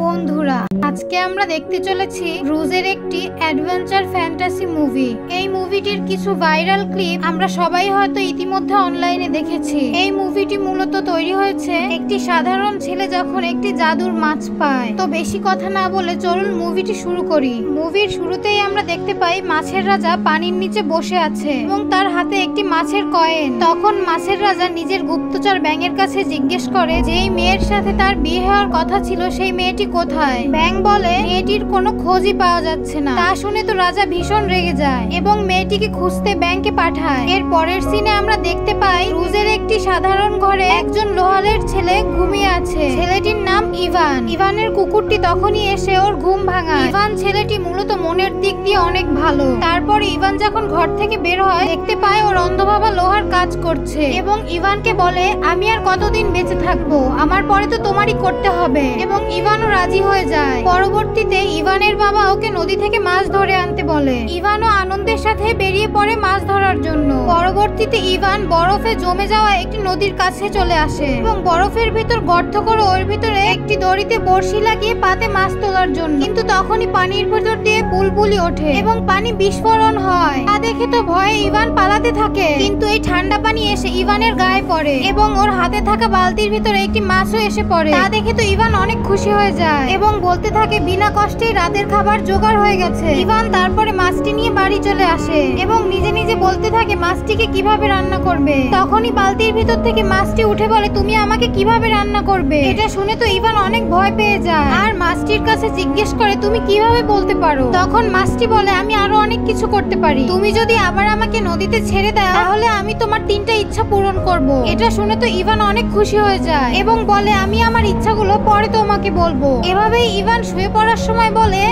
বন্ধুরা, আজকে আমরা দেখতে চলেছি রুজের একটি অ্যাডভেঞ্চার ফ্যান্টাসি মুভি। এই মুভিটির কিছু ভাইরাল ক্লিপ আমরা সবাই হয়তো ইতিমধ্যে অনলাইনে দেখেছি। এই মুভিটি মূলত তৈরি হয়েছে একটি সাধারণ ছেলে যখন একটি জাদুর মাছ পায়। তো বেশি কথা না বলে চলুন মুভিটি শুরু করি। মুভির শুরুতেই আমরা দেখতে পাই মাছের রাজা পানির নিচে বসে আছে এবং তার হাতে একটি মাছের কয়েন। তখন মাছের রাজা নিজের গুপ্তচর ব্যাঙের কাছে জিজ্ঞেস করে যে এই মেয়ের সাথে তার বিয়ে হওয়ার কথা ছিল সেই মেয়েটি কোথায়। ব্যাঙ বলে মেয়েটির কোনো খোঁজই পাওয়া যাচ্ছে না। তা শুনে তো রাজা ভীষণ রেগে যায় এবং মেয়েটিকে খুঁজতে ব্যাঙকে পাঠায়। এর পরের সিনে আমরা দেখতে পাই রুজের একটি সাধারণ ঘরে একজন লোহারের ছেলে ঘুমিয়ে আছে। ছেলেটির নাম ইভান। ইভানের কুকুরটি তখনই এসে ওর ঘুম ভাঙায়। ইভান ছেলেটি মূলত মনের দিক দিয়ে অনেক ভালো। তারপর ইভান যখন ঘর থেকে বের হয় দেখতে পায় ওর অন্ধভাবা লোহার কাজ করছে এবং ইভানকে বলে আমি আর কতদিন বেঁচে থাকবো, আমার পরে তো তোমারই করতে হবে। এবং ইভানও রাজি হয়ে যায়। পরবর্তীতে ইভানের বাবা ওকে নদী থেকে মাছ ধরে আনতে বলে। ইভানও আনন্দের সাথে বেরিয়ে পড়ে মাছ ধরার জন্য। পরবর্তীতে ইভান বরফে জমে যাওয়া একটি নদীর কাছে চলে আসে এবং বরফের ভিতর গর্ত করে ওর ভিতরে একটি দড়িতে বড়শি লাগিয়ে পাতে মাছ তোলার জন্য। কিন্তু তখনই পানির ভিতর দিয়ে বুলবুলি ওঠে এবং পানি বিস্ফোরণ হয়। তা দেখে তো ভয়ে ইভান পালাতে থাকে, কিন্তু এই ঠান্ডা পানি এসে ইভানের গায়ে পড়ে এবং ওর হাতে থাকা বালতির ভিতরে একটি মাছও এসে পড়ে। তা দেখে তো ইভান অনেক খুশি হয়ে যায় এবং বলতে থাকে বিনা কষ্টেই রাতের খাবার জোগাড় হয়ে গেছে। ইভান তারপরে মাছটি নিয়ে বাড়ি চলে আসে এবং নিজে নিজে বলতে থাকে মাছটিকে কিভাবে রান্না করবে। তখনই বালতির ভিতর থেকে মাছটি উঠে বলে তুমি আমাকে কিভাবে রান্না করবে। এটা শুনে তো ইভান অনেক ভয় পেয়ে যায় আর মাছটির কাছে জিজ্ঞেস করে তুমি কিভাবে বলতে পারো। তখন মাছটি বলে আমি আরো অনেক কিছু করতে পারি, তুমি যদি আবার আমাকে নদীতে ছেড়ে দাও তাহলে আমি তোমার 3টা ইচ্ছা পূরণ করব। এটা শুনে তো ইভান অনেক খুশি হয়ে যায় এবং বলে আমি আমার ইচ্ছাগুলো পরে তোমাকে বলবো। এভাবেই ইভান শুয়ে পড়ার সময় বলে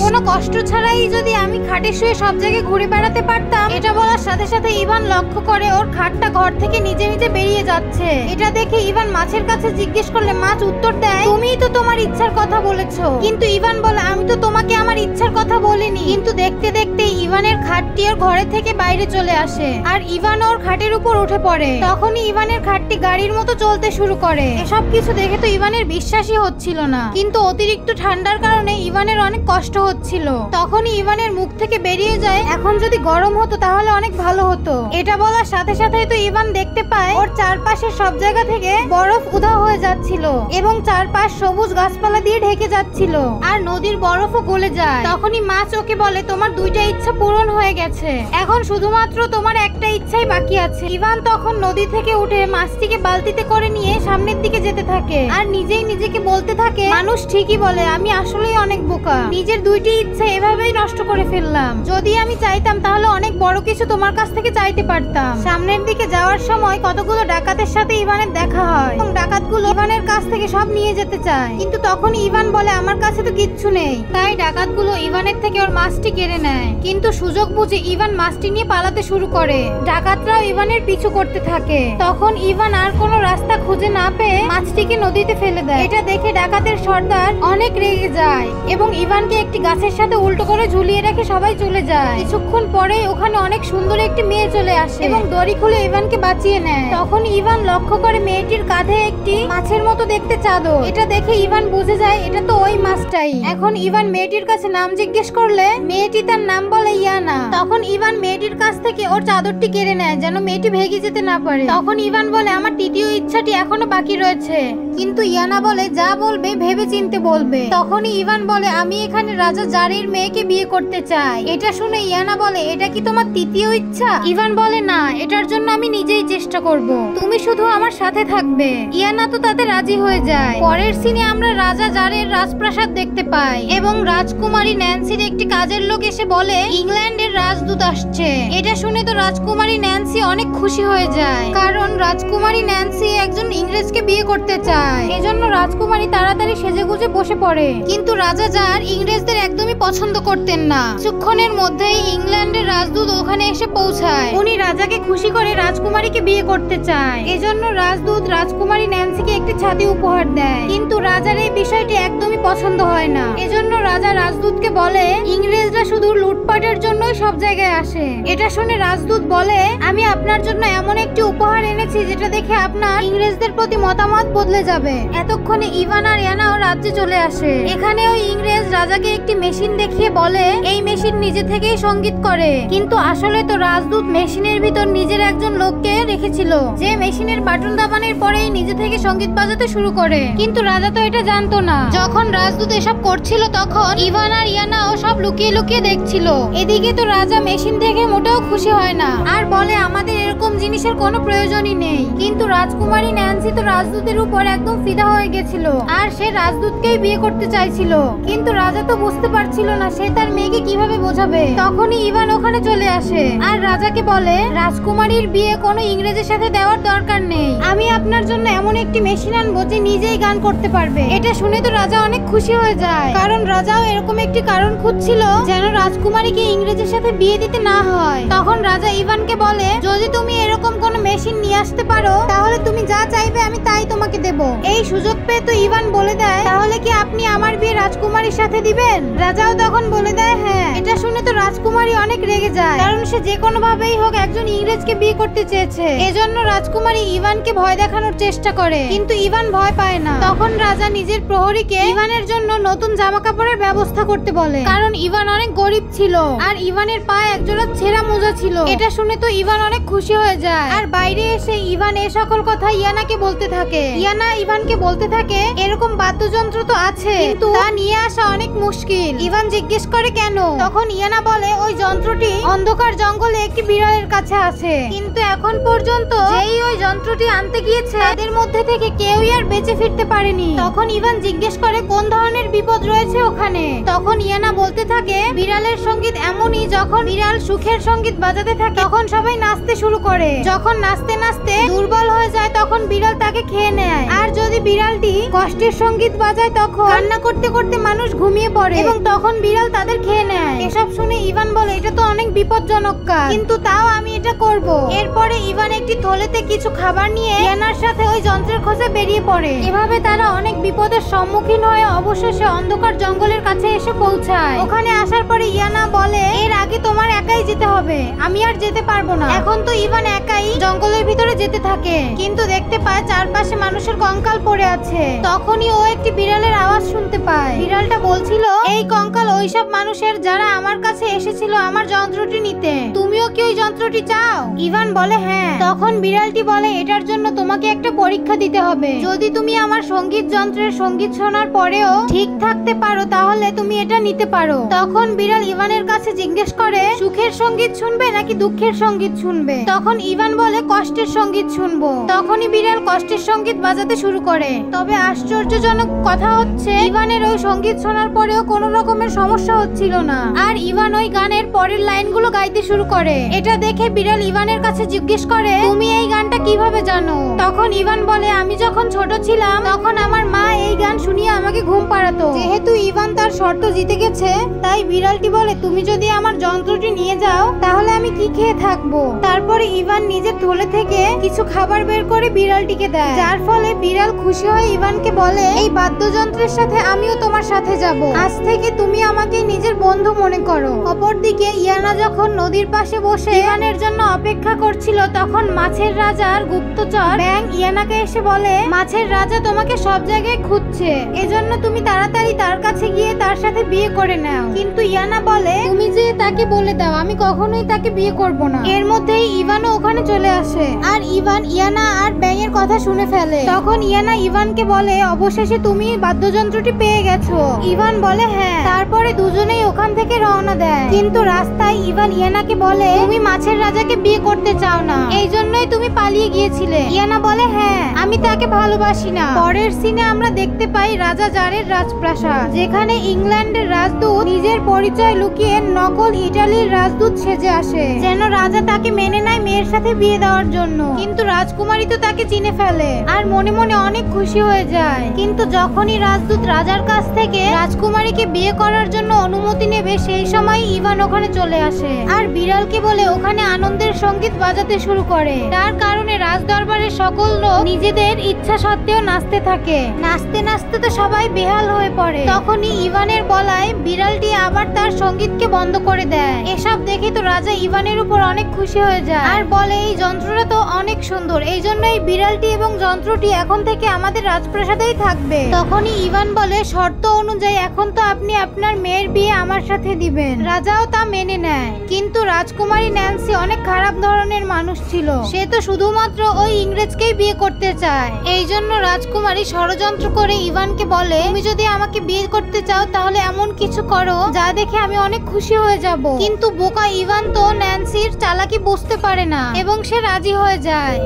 কোনো কষ্ট ছাড়াই যদি আমি খাটে শুয়ে সব জায়গায় ঘুরে বেড়াতে পারতাম। এটা বলার সাথে সাথে ইভান লক্ষ্য করে ওর খাটটা ঘর থেকে নিজে নিজে বেরিয়ে যাচ্ছে। এটা দেখে ইভান মাছের কাছে জিজ্ঞেস করলে মাছ উত্তর দেয় তুমিই তো তোমার ইচ্ছার কথা বলেছো। কিন্তু ইভান বলে আমি তো তোমাকে আমার ইচ্ছার কথা বলিনি। কিন্তু দেখতে দেখতে ইভানের খাটটি ওর ঘরে থেকে বাইরে চলে আসে আর ইভান ওর খাটের উপর উঠে পড়ে। তখনই ইভানের খাটটি গাড়ির মতো চলতে শুরু করে। এসব কিছু দেখে তো ইভানের বিশ্বাসই হচ্ছিল না, কিন্তু অতিরিক্ত ঠান্ডার কারণে ইভানের অনেক কষ্ট হচ্ছিল। তখনই ইভানের মুখ থেকে বেরিয়ে যায় এখন যদি গরম হতো তাহলে অনেক ভালো হতো। এটা বলার সাথে সাথেই তো ইভান দেখতে পায় ওর চারপাশে সব জায়গা থেকে বরফ উধাও হয়ে যাচ্ছিল এবং চারপাশ সবুজ গাছপালা দিয়ে ঢেকে যাচ্ছিল আর নদীর বরফও গলে যায়। তখনই মাছ ওকে বলে তোমার 2টা ইচ্ছা পূরণ হয়ে গেছে, এখন শুধুমাত্র তোমার একটা ইচ্ছাই বাকি আছে। ইভান তখন নদী থেকে উঠে মাছটিকে বালতিতে করে নিয়ে সামনের দিকে যেতে থাকে আর নিজেই নিজেকে বলতে থাকে মানুষ ঠিকই বলে আমি আসলেই অনেক বোকা, নিজের 2টি ইচ্ছা এভাবেই নষ্ট করে ফেললাম। যদি আমি চাইতাম তাহলে অনেক বড় কিছু তোমার কাছ থেকে চাইতে পারতাম। সামনের দিকে যাওয়ার সময় কতগুলো ডাকাতের সাথে ইভানের দেখা হয় এবং ডাকাতগুলো ইভানের কাছ থেকে সব নিয়ে যেতে চায়, কিন্তু তখন ইভান বলে আমার কাছে তো কিচ্ছু নেই। তাই ডাকাতগুলো ইভানের থেকে ওর মাছটি কেড়ে নেয়, কিন্তু সুযোগ বুঝে ইভান মাছটি নিয়ে পালাতে শুরু করে। ডাকাতরাও ইভানের পিছু করতে থাকে। তখন ইভান আর কোনো রাস্তা খুঁজে না পেয়ে মাছটিকে নদীতে ফেলে দেয়। এটা দেখে ডাকাতের সর্দার অনেক রেগে যায় এবং ইভানকে একটি গাছের সাথে উল্টো করে ঝুলিয়ে রেখে সবাই চলে যায়। কিছুক্ষণ পরে ওখানে অনেক সুন্দর একটি মেয়ে চলে আসে এবং দড়ি খুলে ইভানকে বাঁচিয়ে নেয়। তখন ইভান লক্ষ্য করে মেয়েটির কাঁধে একটি মাছের মতো দেখতে চাদর। এটা দেখে ইভান বুঝে যায় এটা তো ওই মাছটাই। এখন ইভান মেয়েটির কাছে নাম জিজ্ঞেস করলে মেয়েটি তার নাম বলে ইয়ানা। তখন ইভান মেয়েটির কাছ থেকে ওর চাদরটি কেড়ে নেয় যেন মেয়েটি ভেগে যেতে না পারে। তখন ইভান বলে আমার 3য় ইচ্ছাটি এখনো বাকি রয়েছে, কিন্তু ইয়ানা বলে যা বলবে ভেবে চিনতে বলবে। তখনই ইভান বলে আমি এখানে রাজা জারির মেয়েকে বিয়ে করতে চাই। এটা শুনে ইয়ানা বলে এটা কি তোমার 3য় ইচ্ছা? ইভান বলে না, এটার জন্য আমি নিজেই চেষ্টা করব, তুমি শুধু আমার সাথে থাকবে। ইয়ানা তো তাতে রাজি হয়ে যায়। পরের সিনে আমরা রাজা জারের রাজপ্রাসাদ দেখতে পাই এবং রাজকুমারী ন্যান্সির একটি কাজের লোক এসে বলে ইংল্যান্ডের রাজদূত আসছে। এটা শুনে তো রাজকুমারী ন্যান্সি অনেক খুশি হয়ে যায়, কারণ রাজকুমারী ন্যান্সি একজন ইংরেজকে বিয়ে করতে চায়। এজন্য রাজকুমারী তাড়াতাড়ি সেজেগুজে বসে পড়ে, কিন্তু রাজা জার ইংরেজদের একদমই পছন্দ করতেন না। কিছুক্ষণের মধ্যেই ইংল্যান্ডের রাজদূত ওখানে এসে পৌঁছায়। উনি রাজাকে খুশি করে রাজকুমারীকে বিয়ে করতে চায়। এজন্য রাজদূত রাজকুমারী ন্যান্সিকে একটি ছাতি উপহার দেয়, কিন্তু রাজার এই বিষয়টি একদমই পছন্দ হয় না। এজন্য রাজা রাজদূতকে বলে ইংরেজরা শুধু লুটপাটের জন্যই সব জায়গায় আসে। এটা শুনে রাজদূত বলে আমি আপনার জন্য এমন একটি উপহার এনেছি যেটা দেখে আপনার ইংরেজদের প্রতি মতামত বদলে যাবে। এতক্ষণে ইভান আর ইয়ানাও রাজ্যে চলে আসে। এখানে ওই ইংরেজ রাজাকে একটি মেশিন দেখিয়ে বলে এই মেশিন নিজে থেকেই সঙ্গীত করে, কিন্তু আসলে তো রাজদূত মেশিনের ভিতর নিজের একজন লোককে রেখেছিল যে মেশিনের বাটন দাবানোর পরেই নিজে থেকে সঙ্গীত বাজাতে শুরু করে। কিন্তু রাজা তো এটা জানতো না। যখন রাজদূত এসব করছিল তখন ইভান আর ইয়ানাও সব লুকিয়ে লুকিয়ে দেখছিল। এদিকে তো রাজা মেশিন দেখে মোটেও খুশি হয় না আর বলে আমাদের এরকম জিনিসের কোনো প্রয়োজনই নেই। কিন্তু রাজকুমারী ন্যান্সি তো রাজদূতের উপর একদম ফিদা হয়ে গেছিল আর সে রাজদূতকেই বিয়ে করতে চাইছিল। কিন্তু রাজা তো বুঝতে পারছিল না সে তার মেয়েকে কিভাবে বোঝাবে। তখনই ইভান ওখানে চলে আসে আর রাজাকে বলে রাজকুমারীর বিয়ে কোনো ইংরেজের সাথে দেওয়ার দরকার নেই। আমি আপনার জন্য এমন একটি মেশিন আনবো যে নিজেই গান করতে পারবে। এটা শুনে তো রাজা অনেক খুশি হয়ে যায়, কারণ রাজাও এরকম একটি কারণ খুঁজছিল যেন রাজকুমারীকে ইংরেজের সাথে বিয়ে দিতে না হয়। তখন রাজা ইভানকে বলে যদি তুমি এরকম কোন মেশিন নিয়ে আসতে পারো তাহলে তুমি যা চাইবে আমি তাই তোমাকে দেব। এই সুযোগ পেয়ে তো ইভান বলে দেয় তাহলে কি আপনি আমার বিয়ে রাজকুমারীর সাথে দিবেন? রাজাও তখন বলে দেয় হ্যাঁ। এটা শুনে তো রাজকুমারী অনেক রেগে যায়, কারণ সে যে কোনো ভাবেই হোক একজন ইংরেজকে বিয়ে করতে চেয়েছে। এজন্য রাজকুমারী ইভানকে ভয় দেখানোর চেষ্টা করে, কিন্তু ইভান ভয় পায় না। তখন রাজা নিজের প্রহরীকে ইভানের জন্য নতুন জামা কাপড়ের ব্যবস্থা করতে বলে, কারণ ইভান অনেক গরিব ছিল আর ইভানের পায়ে একজোড়া ছেঁড়া মোজা ছিল। এটা শুনে তো ইভান অনেক খুশি হয়ে যায় আর বাইরে এসে ইভান এই সকল কথা ইয়ানাকে বলতে থাকে। ইয়ানা ইভানকে বলতে থাকে এরকম বাদ্যযন্ত্র তো আছে কিন্তু তা নিয়ে আসা অনেক মুশকিল। ইভান জিজ্ঞেস করে কেন? তখন ইয়ানা বলে ওই যন্ত্রটি অন্ধকার জঙ্গলে একটি বিড়ালের কাছে আছে, কিন্তু এখন পর্যন্ত যেই ওই যন্ত্রটি আনতে গিয়েছে তাদের মধ্যে থেকে কেউই আর বেঁচে ফিরতে পারেনি। তখন ইভান জিজ্ঞেস করে কোন ধরনের বিপদ রয়েছে ওখানে? তখন ইয়ানা বলতে থাকে বিড়ালের সঙ্গীত এমনই যখন বিড়াল সুখের সঙ্গীত বাজাতে থাকে তখন সবাই নাচতে শুরু করে, যখন নাচতে নাচতে দুর্বল হয়ে যায় তখন বিড়াল তাকে খেয়ে নেয়, আর যদি বিড়ালটি কষ্টের সঙ্গীত বাজায় তখন কান্না করতে করতে মানুষ ঘুমিয়ে পড়ে এবং তখন বিড়াল তাদের খেয়ে নেয়। এসব শুনে ইভান বলে এটা তো অনেক বিপজ্জনক কাজ, কিন্তু তাও আমি এটা করব। এরপরে ইভান একটি থলেতে কিছু খাবার নিয়ে ইয়ানার সাথে ওই যন্ত্রের খোঁজে বেরিয়ে পড়ে। এভাবে তারা অনেক বিপদের সম্মুখীন হয়ে অবশেষে অন্ধকার জঙ্গলের কাছে এসে পৌঁছায়। ওখানে আসার পরে ইয়ানা বলে এর আগে তোমার একাই যেতে হবে, আমি আর যেতে পারবো না। এখন তো ইভান একাই জঙ্গলের ভিতরে যেতে থাকে, কিন্তু দেখতে পায় চারপাশে মানুষের কঙ্কাল পড়ে আছে। তখনই ও একটি বিড়ালের আওয়াজ শুনতে পায়। বিড়ালটা বলছিল এই কঙ্কাল ওইসব মানুষের যারা আমার কাছে এসেছিল আমার যন্ত্রটি নিতে। তুমিও কি ওই যন্ত্রটি চাও? ইভান বলে হ্যাঁ। তখন বিড়ালটি বলে এটার জন্য তোমাকে একটা পরীক্ষা দিতে হবে। যদি তুমি আমার সঙ্গীত যন্ত্রের সঙ্গীত শোনার পরেও ঠিক থাকতে পারো তাহলে তুমি এটা নিতে পারো। তখন বিড়াল ইভানের কাছে জিজ্ঞেস করে সুখের সঙ্গীত শুনবে নাকি দুঃখের সঙ্গীত শুনবে? তখন ইভান বলে কষ্টের সঙ্গীত শুনবো। তখনই বিড়াল কষ্টের সঙ্গীত বাজাতে শুরু করে। তবে আশ্চর্যজনক কথা হচ্ছে ইভানের ওই সঙ্গীত শোনার পরেও কোনো রকমের সমস্যা হচ্ছিল না, আর ইভান ওই গানের পরের লাইনগুলো গাইতে শুরু করে। এটা দেখে বিড়াল ইভানের কাছে জিজ্ঞেস করে তুমি এই গানটা কিভাবে জানো? তখন ইভান বলে আমি যখন ছোট ছিলাম তখন আমার মা এই গান শুনিয়ে আমাকে ঘুম পাড়াতো। যেহেতু ইভান তার শর্ত জিতে গেছে তাই বিড়ালটি বলে তুমি যদি আমার যন্ত্রটি নিয়ে যাও তাহলে আমি কি খেয়ে থাকবো? তারপরে ইভান নিজের থলে থেকে কিছু খাবার বের করে বিড়ালটিকে দেয়, যার ফলে বিড়াল খুশি হয়ে ইভানকে বলে এই বাদ্যযন্ত্রের সাথে আমিও তোমার সাথে যাব। আজ থেকে তুমি আমাকে নিজের বন্ধু মনে করো। অপরদিকে ইয়ানা যখন নদীর পাশে বসে ইভানের জন্য অপেক্ষা করছিল তখন মাছের রাজার গুপ্তচর ব্যাং ইয়ানাকে এসে বলে মাছের রাজা তোমাকে সব জায়গায় খুঁজছে, এজন্য তুমি তাড়াতাড়ি তার কাছে গিয়ে তার সাথে বিয়ে করে নাও। কিন্তু ইয়ানা বলে তুমি যে তাকে বলে দাও আমি কখনোই তাকে বিয়ে করব না। এর মধ্যেই ইভানও ওখানে চলে আসে আর ইভান ইয়ানা আর ব্যাং এর কথা শুনে ফেলে। তখন ইয়ানা ইভানকে বলে অবশেষে তুমি বাদ্যযন্ত্রটি পেয়ে গেছো। ইভান বলে হ্যাঁ। তারপরে দুজনেই ওখান থেকে রওনা দেয়, কিন্তু রাস্তায় ইভান ইয়ানাকে বলে তুমি মাছের রাজাকে বিয়ে করতে চাও না, এই জন্যই তুমি পালিয়ে গিয়েছিলে। ইয়ানা বলে হ্যাঁ আমি তাকে ভালোবাসি না। পরের সিনে আমরা দেখতে পাই রাজা জারের রাজপ্রাসাদ, যেখানে ইংল্যান্ডের রাজদূত নিজের পরিচয় লুকিয়ে নকল ইটালির রাজদূত সেজে আসে যেন রাজা তাকে মেনে নেয় মেয়ের সাথে বিয়ে দেওয়ার জন্য। কিন্তু রাজকুমারী তো তাকে চিনে ফেলে আর মনে মনে অনেক খুশি হয়ে যায়। কিন্তু যখনই রাজদূত রাজার কাছ থেকে রাজকুমারীকে বিয়ে করার জন্য জন্য অনুমতি নেবে সেই সময় ইভান ওখানে চলে আসে আর বিড়ালকে বলে ওখানে আনন্দের সঙ্গীত বাজাতে শুরু করে। তার কারণে রাজ দরবারের সকল লোক নিজেদের ইচ্ছা সত্ত্বেও নাচতে থাকে। নাচতে নাচতে তো সবাই বেহাল হয়ে পড়ে। তখনই ইভানের বলায় বিড়ালটি আবার তার সঙ্গীতকে বন্ধ করে দেয়। এসব দেখে তো রাজা ইভানের উপর অনেক খুশি হয়ে যায় আর বলে এই যন্ত্রটা তো অনেক সুন্দর, এই জন্য এই বিড়ালটি এবং যন্ত্রটি এখন থেকে আমাদের রাজপ্রাসাদেই থাকবে। তখনই ইভান বলে শর্ত অনুযায়ী এখন তো আপনি আপনার মেয়ের বিয়ে আমার সাথে দিবেন। রাজাও তা মেনে নেয়, কিন্তু রাজকুমারী ন্যান্সি অনেক খারাপ ধরনের মানুষ ছিল। সে তো শুধুমাত্র ওই ইংরেজকেই বিয়ে করতে চায়। এই জন্য রাজকুমারী ষড়যন্ত্র করে ইভানকে বলে তুমি যদি আমাকে বিয়ে করতে চাও তাহলে এমন কিছু করো যা দেখে আমি অনেক খুশি হয়ে যাব। কিন্তু বোকা ইভান তো ন্যান্সির চালাকি বুঝতে পারে না এবং সে রাজি হয়ে যায়।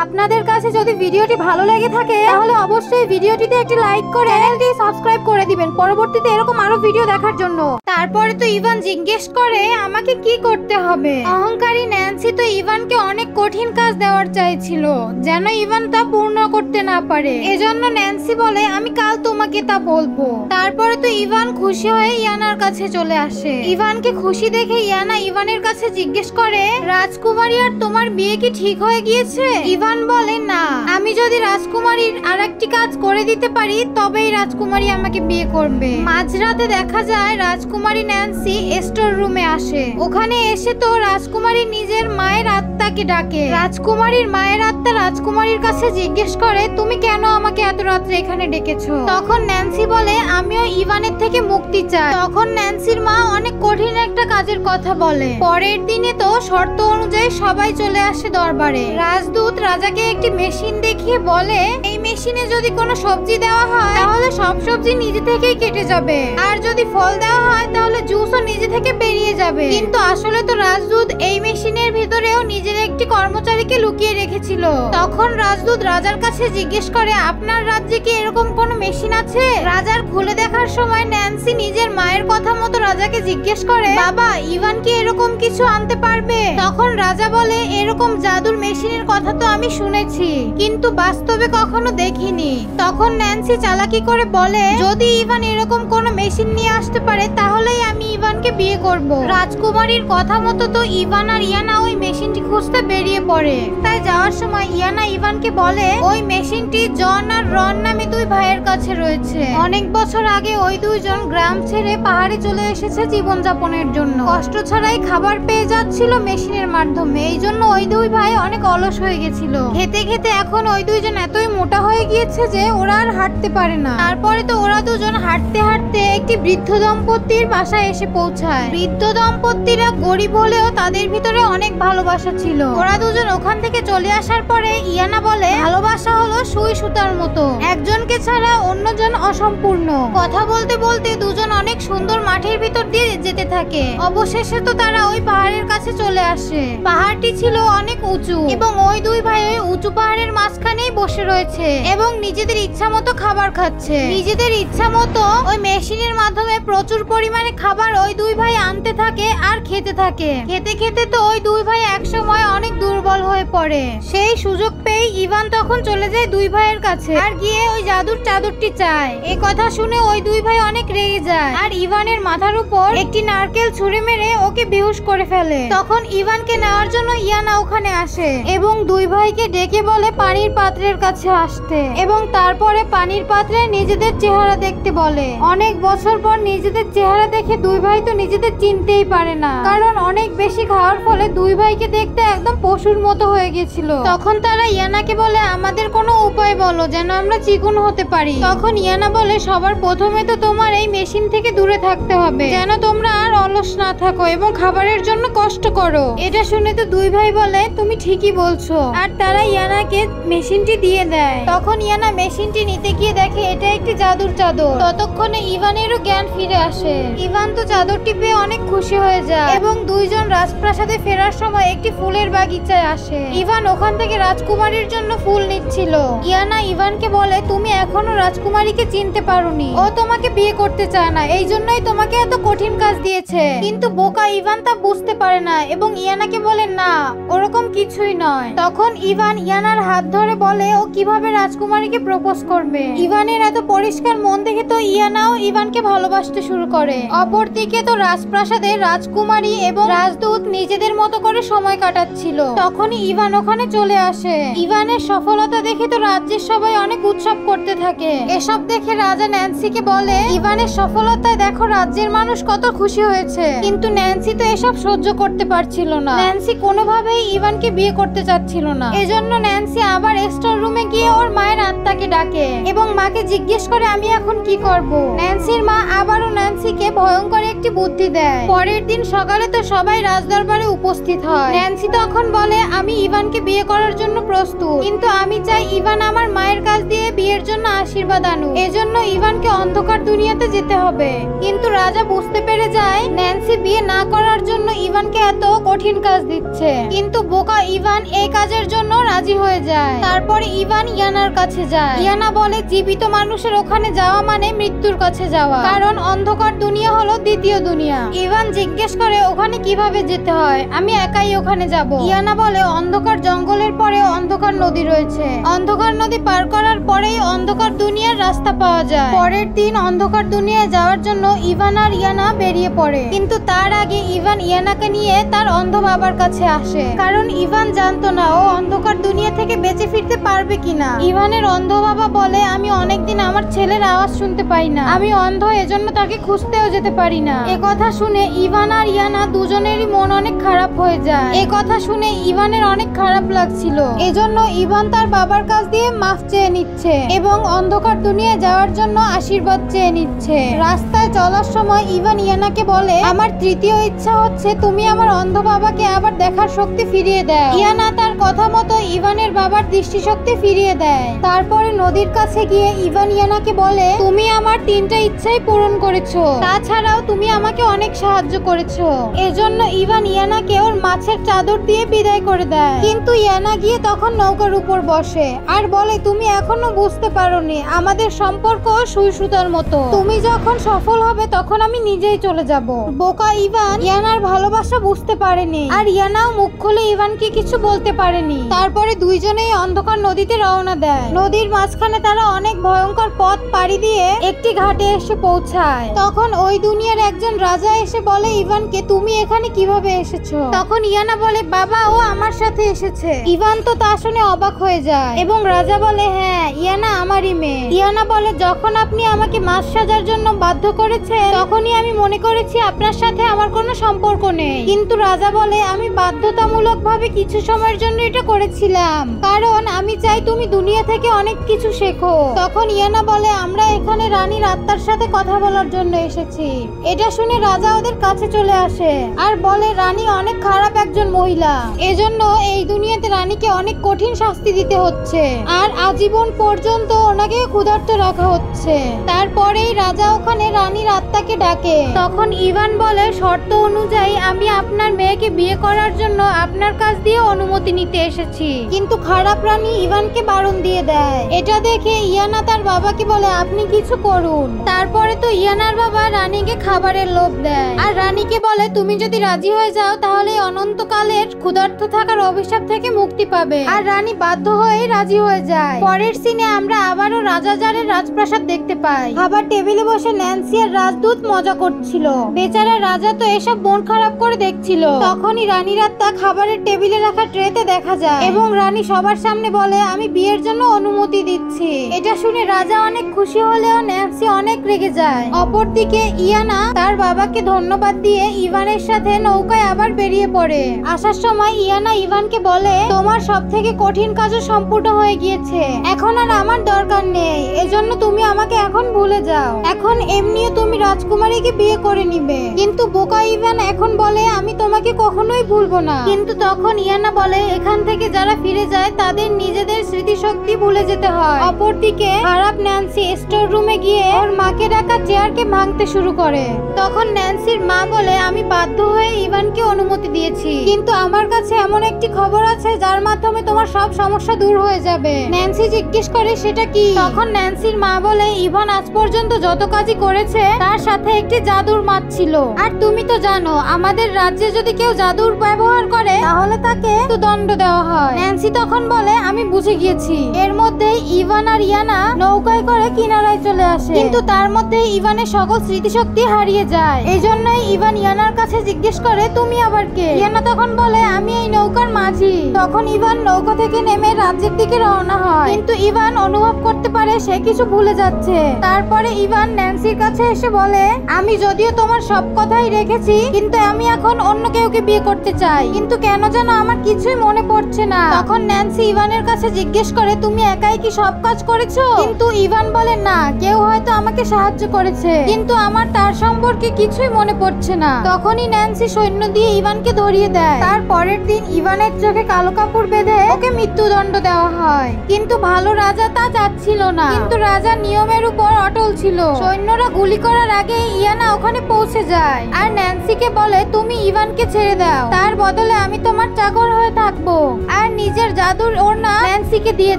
আপনাদের কাছে যদি ভিডিওটি ভালো লেগে থাকে তাহলে অবশ্যই ভিডিওটিতে একটি লাইক করে চ্যানেলটি সাবস্ক্রাইব করে দিবেন পরবর্তীতে এরকম আরো ভিডিও দেখার জন্য। তারপরে তো ইভান জিজ্ঞেস করে আমাকে কি করতে হবে। অহংকারী ন্যান্সি তো ইভানকে অনেক কঠিন কাজ দেওয়ার চাইছিল যেন ইভান তা পূর্ণ করতে না পারে। এজন্য ন্যান্সি বলে আমি কাল তোমাকে তা বলবো। তারপরে তো ইভান খুশি হয়ে ইয়ানার কাছে চলে আসে। ইভানকে খুশি দেখে ইয়ানা ইভানের কাছে জিজ্ঞেস করে রাজকুমারী আর তোমার বিয়ে কি ঠিক হয়ে গিয়েছে? ইভান বলে না, আমি যদি রাজকুমারীর আরেকটি কাজ করে দিতে পারি তবেই রাজকুমারী আমাকে বিয়ে করবে। মাঝরাতে দেখা যায় রাজকুমারী ন্যান্সি স্টোর রুমে আসে। ওখানে এসে তো রাজকুমারী নিজের মায়ের আত্মাকে ডাকে। রাজকুমারীর মায়ের আত্মা রাজকুমারীর কাছে জিজ্ঞেস করে তুমি কেন আমাকে এত রাত্রে এখানে ডেকেছো? তখন ন্যান্সি বলে আমিও ইভানের থেকে মুক্তি চাই। তখন ন্যান্সির মা অনেক কঠিন একটা কাজের কথা বলে। পরের দিনে তো শর্ত অনুযায়ী সবাই চলে আসে দরবারে। রাজদূত রাজাকে একটি মেশিন দেখিয়ে বলে এই মেশিনে যদি কোনো সবজি দেওয়া হয় তাহলে সব সবজি নিজে থেকেই কেটে যাবে, আর যদি ফল দেওয়া হয় তাহলে জুসও নিজে থেকে বেরিয়ে যাবে। কিন্তু আসলে তো রাজদূত এই মেশিনের ভিতরেও নিজের একটি কর্মচারীকে লুকিয়ে রেখেছিল। তখন রাজদূত রাজার কাছে জিজ্ঞেস করে আপনার রাজ্যে কি এরকম কোনো মেশিন আছে? রাজার খুলে দেখার সময় ন্যান্সি নিজের মায়ের কথা মতো রাজাকে জিজ্ঞেস করে বাবা ইভান কি এরকম কিছু আনতে পারবে? তখন রাজা বলে এরকম জাদুর মেশিনের কথা তো আমি শুনেছি কিন্তু বাস্তবে কখনো দেখিনি। তখন ন্যান্সি চালাকি করে বলে যদি ইভান এরকম কোনো মেশিন নিয়ে আসতে পারে তাহলেই আমি ইভানকে বিয়ে করব। রাজকুমারীর কথা মতো তো ইভান আর ইয়ানা ওই মেশিনটি খুঁজতে বেরিয়ে পড়ে। তাই যাওয়ার সময় ইয়ানা ইভানকে বলে ওই মেশিনটি জন আর রন নামে দুই ভাইয়ের কাছে রয়েছে। অনেক বছর আগে ওই দুইজন গ্রাম ছেড়ে পাহাড়ে চলে এসেছে জীবনযাপনের জন্য। কষ্ট ছাড়াই খাবার পেয়ে যাচ্ছিল মেশিনের মাধ্যমে। এই জন্য ওই দুই ভাই অনেক অলস হয়ে গেছিল। খেতে খেতে এখন ওই দুইজন এতই মোটা হয়ে গিয়েছে যে ওরা আর হাঁটতে পারে না। তারপরে তো ওরা দুজন হাঁটতে হাঁটতে একটি বৃদ্ধ দম্পতির বাসায় এসে পৌঁছায়। বৃদ্ধ দম্পতিরা গরিব হলেও তাদের ভিতরে অনেক ভালোবাসা ছিল। ওরা দুজন ওখান থেকে চলে আসার পরে ইয়ানা বলে ভালোবাসা হলো সুই সুতার মতো, একজনকে ছাড়া অন্যজন অসম্পূর্ণ। কথা বলতে বলতে দুজন অনেক সুন্দর মাঠের ভিতর দিয়ে যেতে থাকে। অবশেষে তো তারা ওই পাহাড়ের কাছে চলে আসে। পাহাড়টি ছিল অনেক উঁচু এবং ওই দুই ভাই ওই উঁচু পাহাড়ের মাঝখানেই বসে রয়েছে এবং নিজেদের ইচ্ছা মতো খাবার খাচ্ছে। নিজেদের ইচ্ছা মতো ওই মেশিনের মাধ্যমে প্রচুর পরিমাণে খাবার ওই দুই ভাই আনতে থাকে আর খেতে থাকে। খেতে খেতে তো ওই দুই ভাই একসময় অনেক দুর্বল হয়ে পড়ে। সেই সুযোগ পেয়ে ইভান তখন চলে যায় দুই ভাইয়ের কাছে আর গিয়ে ওই জাদুর চাদরটি চায়। এই কথা শুনে ওই দুই ভাই অনেক রেগে যায় আর ইভানের মাথার উপর একটি নারকেল ছুঁড়ে মেরে ওকে বেহুশ করে ফেলে। তখন ইভানকে নেওয়ার জন্য ইয়ানা ওখানে আসে এবং দুই ভাইকে ডেকে বলে পানির পাত্রের কাছে আসতে এবং তারপরে পানির পাত্রে নিজেদের চেহারা দেখতে বলে। অনেক বছর পর নিজেদের চেহারা দেখে দুই ভাই তো নিজেদের চিনতেই পারে না, কারণ অনেক বেশি খাওয়ার ফলে দুই ভাইকে দেখতে একদম পশুর মতো হয়ে গেছিল। তখন তারা ইয়ানাকে বলে আমাদের কোনো উপায় বলো যেন আমরা চিকন হতে পারি। তখন ইয়ানা বলে সবার প্রথমে তো তোমার এই মেশিন থেকে দূরে থাকতে হবে যেন তোমরা আর অলস না থাকো এবং খাবারের জন্য কষ্ট করো। এটা শুনে তো দুই ভাই বলে তুমি ঠিকই বলছো, আর তারা ইয়ানাকে মেশিনটি দিয়ে দেয়। তখন ইয়ানা মেশিনটি নিতে গিয়ে দেখে এটা একটি জাদুর চাদর। ততক্ষণে ইভানেরও জ্ঞান ফিরে আসে। ইভান তো চাদরটি পেয়ে অনেক খুশি হয়ে যায় এবং দুইজন রাজপ্রাসাদে ফেরার সময় একটি ফুলের বাগিচায় আসে। ইভান ওখান থেকে রাজকুমারীর জন্য ফুল নিচ্ছিল। ইয়ানা ইভানকে বলে তুমি এখনো রাজকুমারীকে চিনতে পারোনি, ও তোমাকে বিয়ে করতে চায় না, এই জন্যই তোমাকে এত কঠিন কাজ দিয়েছে। কিন্তু বোকা ইভান তা বুঝতে পারে না এবং ইয়ানাকে বলে না ওরকম কিছুই নয়। তখন ইভান ইয়ানার হাত ধরে বলে ও কিভাবে রাজকুমারীকে প্রপোজ করবে। ইভানের এত পরিষ্কার মন দেখে তো ইয়ানাও ইভানকে ভালোবাসতে শুরু করে। অপরদিকে তো রাজপ্রাসাদে রাজকুমারী এবং রাজদূত নিজেদের মতো করে সময় কাটাচ্ছিল। তখনই ইভান ওখানে চলে আসে। ইভানের সফলতা দেখে তো রাজ্যের সবাই অনেক উৎসব করতে থাকে। এসব দেখে রাজা ন্যান্সিকে বলে ইভানের সফলতায় দেখো রাজ্যের মানুষ কত খুশি হয়েছে। কিন্তু ন্যান্সি তো এসব সহ্য করতে পারছিল না। ন্যান্সি কোনোভাবেই ইভানকে বিয়ে করতে চাচ্ছিল না। এজন্য ন্যান্সি আবার স্টোর রুমে গিয়ে ওর মায়ের আত্মাকে ডাকে এবং মাকে জিজ্ঞেস করে আমি এখন কি করব। ন্যান্সির মা আবারও ন্যান্সিকে ভয়ঙ্কর একটি বুদ্ধি দেয়। পরের দিন সকালে তো সবাই রাজদরবারে উপস্থিত হয়। ন্যান্সি তখন বলে আমি ইভানকে বিয়ে করার জন্য প্রস্তুত, কিন্তু আমি চাই ইভান আমার মায়ের কাছ দিয়ে বিয়ের জন্য আশীর্বাদ আনুক। এজন্য ইভানকে অন্ধকার দুনিয়াতে যেতে হবে। কিন্তু রাজা বুঝতে পেরে যায় ন্যান্সি বিয়ে না করার জন্য ইভানকে এত কঠিন কাজ দিচ্ছে। কিন্তু বোকা ইভান এই কাজের জন্য রাজি হয়ে যায়। তারপর ইভান ইয়ানার কাছে যায়। ইয়ানা বলে জীবিত মানুষের ওখানে যাওয়া মানে মৃত্যুর কাছে যাওয়া, কারণ অন্ধকার দুনিয়া হলো দ্বিতীয় দুনিয়া। ইভান জিজ্ঞেস করে ওখানে কিভাবে যেতে হয়, আমি একাই ওখানে যাব। ইয়ানা বলে অন্ধকার জঙ্গলের পরে অন্ধকার নদী রয়েছে, অন্ধকার নদী পার করার পরেই অন্ধকার দুনিয়ার রাস্তা পাওয়া যায়। পরের দিন অন্ধকার দুনিয়ায় যাওয়ার জন্য ইভান আর ইয়ানা বেরিয়ে পড়ে। কিন্তু তার আগে ইভান ইয়ানাকে নিয়ে তার অন্ধ বাবার কাছে আসে, কারণ ইভান জানতো না ও অন্ধকার দুনিয়া থেকে বেঁচে ফিরতে পারবে কিনা। ইভানের অন্ধ বাবা বলে আমি অনেকদিন আমার ছেলের আওয়াজ শুনতে পাই না, আমি অন্ধ, এজন্য তাকে খুঁজতেও যেতে পারি না। এ কথা শুনে ইভান আর ইয়ানা দুজনেরই মন অনেক খারাপ হয়ে যায়। এ কথা শুনে ইভানের অনেক খারাপ লাগছিল। এজন্য ইভান তার বাবার কাছ দিয়ে মাফ চেয়ে নিচ্ছে এবং অন্ধকার দুনিয়ায় যাওয়ার জন্য আশীর্বাদ চেয়ে নিচ্ছে। রাস্তায় চলার সময় ইভান ইয়ানাকে বলে আমার তৃতীয় ইচ্ছা হচ্ছে তুমি আমার অন্ধ বাবাকে আবার দেখার শক্তি ফিরিয়ে দাও। ইয়ানা তার কথা মতো ইভানের বাবার দৃষ্টিশক্তি ফিরিয়ে দেয়। তারপরে নদীর কাছে গিয়ে ইভান ইয়ানাকে বলে তুমি আমার তিনটা ইচ্ছাই পূরণ করেছো, তাছাড়াও তুমি আমাকে অনেক সাহায্য করেছো। এজন্য ইভান ইয়ানাকে ওর মাছের চাদর দিয়ে বিদায় করে দেয়। কিন্তু ইয়ানা গিয়ে তখন নৌকার উপর বসে আর বলে তুমি এখনো বুঝতে পারোনি, আমাদের সম্পর্ক সুই সুতার মতো, তুমি যখন সফল হবে তখন আমি নিজেই চলে যাব। বোকা ইভান ইয়ানার ভালোবাসা বুঝতে পারেনি আর ইয়ানাও মুখ খুলে ইভানকে কিছু বলতে পারেনি। তারপরে দুইজনেই অন্ধকার নদীতে রওনা দেয়। নদীর মাঝখানে তারা অনেক ভয়ঙ্কর পথ পাড়ি দিয়ে একটি ঘাটে এসে পৌঁছায়। তখন ওই দুনিয়ার একজন রাজা এসে বলে ইভানকে তুমি এখানে কিভাবে এসেছো। তখন ইয়ানা বলে বাবা ও আমার সাথে এসেছে। ইভান তো তা শুনে অবাক হয়ে যায় এবং রাজা বলে হ্যাঁ ইয়ানা আমারই মেয়ে। ইয়ানা বলে যখন আপনি আমাকে মাছ সাজার জন্য বাধ্য করেছেন তখনই আমি মনে করেছি আপনার সাথে আমার কোনো সম্পর্ক নেই। কিন্তু রাজা বলে আমি বাধ্যতামূলক ভাবে কিছু সময়ের জন্য এটা করেছিলাম, কারণ আমি চাই তুমি দুনিয়া থেকে অনেক কিছু শেখো। তখন ইয়ানা বলে আমরা এখানে রানীর আত্মার সাথে কথা বলার জন্য এসেছি। এটা শুনে রাজা ওদের কাছে চলে আসে আর বলে রানী অনেক খারাপ একজন মহিলা, এজন্য এই দুনিয়াতে রানীকে অনেক কঠিন শাস্তি দিতে হচ্ছে আর আজীবন পর্যন্ত ওনাকে ক্ষুধার্ত রাখা হচ্ছে। তারপরেই রাজা ওখানে রানীর আত্মাকে ডাকে। তখন ইভান বলে শর্ত অনুযায়ী আমি আপনার মেয়েকে বিয়ে করার জন্য আপনার কাছ দিয়ে অনুমতি নিতে এসেছি। কিন্তু খারাপ রানী ইভানকে বারণ দিয়ে দেয়। এটা দেখে ইয়ানা তার বাবাকে বলে আপনি কিছু করুন। তারপরে তো ইয়ানার বাবা রানীকে খাবারের লোভ দেয় আর রানীকে বলে তুমি যদি রাজি হয়ে যাও তাহলে অনন্তকালের ক্ষুধার্ত থাকার অভিশাপ থেকে মুক্তি পাবে। আর রানী বাধ্য হয়ে রাজি হয়ে যায়। পরের সিনে আমরা আবারও রাজাজারের রাজপ্রাসাদ দেখতে পাই। খাবার টেবিলে বসে ন্যান্সি আর রাজদূত মজা করছিল। বেচারা রাজা তো এসব মন খারাপ করে দেখছিল। তখনই রানীর আত্মা খাবারের টেবিলে রাখা ট্রেতে দেখা যায় এবং রানী সবার সামনে বলে আমি বিয়ের জন্য অনুমতি দিচ্ছি। এটা শুনে রাজা অনেক খুশি হলেও ন্যান্সি অনেক রেগে যায়। অপরদিকে ইয়ানা তার বাবাকে ধন্যবাদ দিয়ে ইভানের সাথে নৌকায় আবার বেরিয়ে পড়ে। আসার সময় ইয়ানা ইভানকে বলে তোমার সব থেকে কঠিন কাজও সম্পূর্ণ হয়ে গিয়েছে, এখন আর আমার দরকার নেই, এজন্য তুমি আমাকে এখন ভুলে যাও। এখন এমনিও তুমি রাজকুমারীকে বিয়ে করে নিবে। কিন্তু বোকা ইভান এখন বলে আমি তোমাকে কখনোই ভুলবো না। কিন্তু তখন ইয়ানা বলে এখান থেকে যারা ফিরে যায় তাদের নিজেদের স্মৃতিশক্তি ভুলে যেতে হয়। অপরদিকে খারাপ ন্যান্সি স্টোর রুমে গিয়ে গিয়ে ওর মাকে ডাকা চেয়ারকে ভাঙতে শুরু করে। তখন ন্যান্সির মা বলে, আমি বাধ্য হয়ে ইভানকে অনুমতি দিয়েছি, কিন্তু আমার কাছে এমন একটি খবর আছে যার মাধ্যমে তোমার সব সমস্যা দূর হয়ে যাবে। ন্যান্সি জিজ্ঞেস করে, সেটা কি? তখন ন্যান্সির মা বলে, ইভান আজ পর্যন্ত যত কাজই করেছে তার সাথে একটি জাদুর মাছ ছিল, আর তুমি তো জানো আমাদের রাজ্যে যদি কেউ জাদুর ব্যবহার করে তাহলে তাকে দণ্ড দেওয়া হয়। ন্যান্সি তখন বলে, আমি বুঝে গিয়েছি। এর মধ্যেই ইভান আর ইয়ানা নৌকায় করে কিনারায় চলে আসে, কিন্তু তার মধ্যে ইভানের সকল স্মৃতিশক্তি হারিয়ে যায়। এই জন্যই ইভান ইয়ানার কাছে জিজ্ঞেস করে, তুমি আবার কে? ইয়ানা তখন বলে, আমি এই নৌকার মাঝি। তখন ইভান নৌকা থেকে নেমে রাজ্যের দিকে রওনা হয়, কিন্তু ইভান অনুভব করতে পারে সে কিছু ভুলে যাচ্ছে। তারপরে ইভান ন্যান্সির কাছে এসে বলে, আমি যদিও তোমার সব কথাই রেখেছি, কিন্তু আমি এখন অন্য কাউকে বিয়ে করতে চাই, কিন্তু কেন যেন আমার কিছুই মনে পড়ছে না। তখন ন্যান্সি ইভানের কাছে জিজ্ঞেস করে, তুমি একাই কি সব কাজ করেছো? কিন্তু ইভান বলে, না, কেউ হয়তো আমাকে সাহায্য করেছে, কিন্তু আমার তার সম্পর্কে কিছুই মনে পড়ছে না। তখনই ন্যান্সি সৈন্য দিয়ে ইভানকে ধরিয়ে দেয়। তার পরের দিন ইভানের চোখে কালো কাপড় বেঁধে ওকে মৃত্যুদণ্ড দেওয়া হয়, কিন্তু ভালো রাজা তা চাচ্ছিল না, কিন্তু রাজা নিয়মের উপর অটল ছিল। সৈন্যরা গুলি করার আগে ইয়ানা ওখানে পৌঁছে যায় আর ন্যান্সিকে বলে, তুমি ইভানকে ছেড়ে দাও, তার বদলে আমি তোমার চাকর হয়ে থাকবো। আর নিজের জাদুর ওড়না ন্যান্সিকে দিয়ে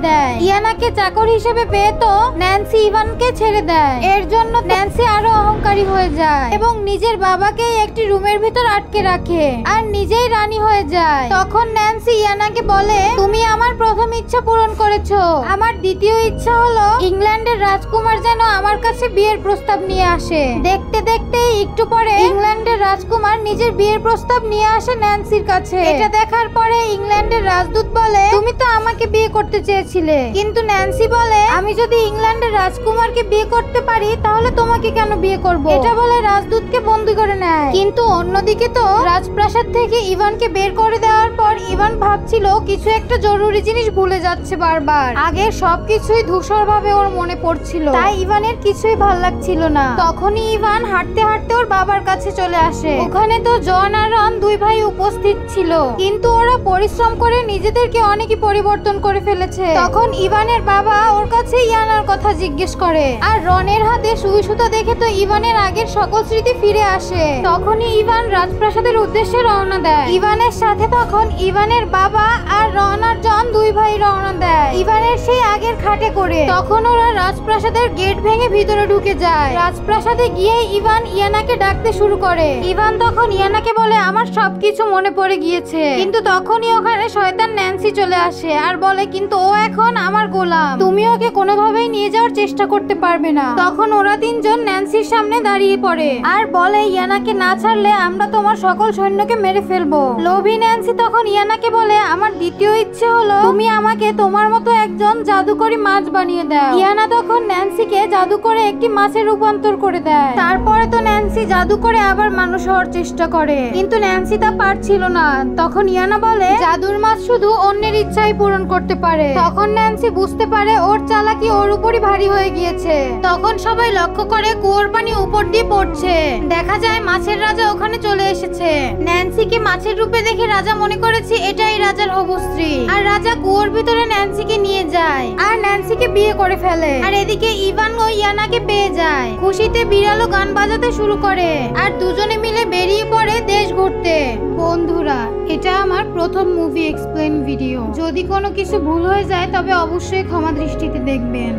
দেয়। ইয়ানাকে চাকর হিসেবে পেয়ে তো ন্যান্সি ইভানকে ছেড়ে দেয়। এর জন্য ন্যান্সি আরো অহংকারী হয়ে যায় এবং নিজের বাবাকে একটি রুমের ভিতর আটকে রাখে আর নিজেই রানী হয়ে যায়। তখন ন্যান্সি ইয়ানাকে বলে, তুমি আমার প্রথম ইচ্ছা পূরণ করেছো, আমার দ্বিতীয় ইচ্ছা হলো ইংল্যান্ডের রাজকুমার যেন আমার কাছে বিয়ের প্রস্তাব নিয়ে আসে। দেখতে দেখতে একটু পরে ইংল্যান্ডের রাজকুমার নিজের বিয়ের প্রস্তাব নিয়ে আসে ন্যান্সির কাছে। এটা দেখার পরে ইংল্যান্ডের রাজদূত বলে, তুমি তো আমাকে বিয়ে করতে চেয়েছিলে, কিন্তু ন্যান্সি বলে, আমি যদি ইংল্যান্ডের রাজকুমারকে বিয়ে করতে পারি তাহলে তোমাকে কেন বিয়ে করব? এটা বলে রাজদূতকে বন্দী করে নেয়। কিন্তু অন্যদিকে তো রাজপ্রাসাদ থেকে ইভানকে বের করে দেওয়ার পর ইভান ভাবছিল কিছু একটা জরুরি জিনিস ভুলে যাচ্ছে বারবার। আগের সবকিছুই ধূসর ভাবে ওর মনে পড়ছিল, তাই ইভানের কিছুই ভাল লাগছিল না। তখনই ইভান হাঁটতে হাঁটতে ওর বাবার কাছে চলে আসে। ওখানে তো জন আর রন দুই ভাই উপস্থিত ছিল, কিন্তু ওরা পরিশ্রম করে নিজেদেরকে অনেকই পরিবর্তন করে ফেলেছে। তখন ইভানের বাবা ওর কাছে ইয়ানার কথা জিজ্ঞেস করে, আর রনের হাতে সুই সুতা দেখে তো ইভানের আগের সকল স্মৃতি ফিরে আসে। তখনই ইভান রাজপ্রাসাদের উদ্দেশ্যে রওনা দেয়। ইভানের সাথে তখন ইভানের বাবা আর রন আর জন দুই ভাই রওনা দেয় ইভানের সেই আগের খাটে করে। তখন ওরা রাজপ্রাসাদের গেট ভেঙে ভিতরে ঢুকে যায়। রাজপ্রাসাদে গিয়ে ইভান ইয়ানাকে ডাকতে শুরু করে। ইভান তখন ইয়ানাকে বলে, আমার সবকিছু মনে পড়ে গিয়েছে। কিন্তু তখনই ওখানে শয়তান ন্যান্সি চলে আসে আর বলে, কিন্তু ও এখন আমার গোলাম, তুমি ওকে কোনোভাবেই নিয়ে যাওয়ার চেষ্টা করতে পারবে না। তখন ওরা তিনজন ন্যান্সির সামনে দাঁড়িয়ে পড়ে আর বলে, ইয়ানাকে না ছাড়লে আমরা তোমার সকল সৈন্যকে মেরে ফেলবো। লোভী ন্যান্সি তখন ইয়ানাকে বলে, আমার দ্বিতীয় ইচ্ছে হলো তুমি আমাকে তোমার মতো একজন জাদুকরী মাছ বানিয়ে দাও। ইয়ানা তখন ন্যান্সিকে জাদু করে একটি মাছে রূপান্তর করে দেয়। তারপরে তো ন্যান্সি জাদু করে আবার মানুষ হওয়ার চেষ্টা করে, কিন্তু ন্যান্সি তা পারছিল না। তখন ইয়ানা বলে, জাদুর মাছ শুধু অন্যের ইচ্ছাই পূরণ করতে পারে। তখন ন্যান্সি বুঝতে পারে ওর চালাকি ওর উপরই ভারী হয়ে গিয়েছে। তখন সবাই লক্ষ্য করে কুয়োর পানি উপর দিয়ে পড়ছে। দেখা যায় মাছের রাজা ওখানে চলে এসেছে। ন্যান্সিকে মাছের রূপে দেখে রাজা মনে করেছে এটাই রাজার হবু স্ত্রী, আর রাজা কুয়োর ভিতরে ন্যান্সিকে নিয়ে যায় আর ন্যান্সিকে বিয়ে করে ফেলে। আর এদিকে ইভান ও ইয়ানাকে পেয়ে যায়। খুশিতে বিড়ালও গান বাজাতে শুরু করে আর দুজনে মিলে বেরিয়ে পড়ে দেশ ঘুরতে। বন্ধুরা, এটা আমার প্রথম মুভি এক্সপ্লেন ভিডিও। যদি কোনো কিছু ভুল হয়ে যায় তবে অবশ্যই ক্ষমা দৃষ্টিতে দেখবেন।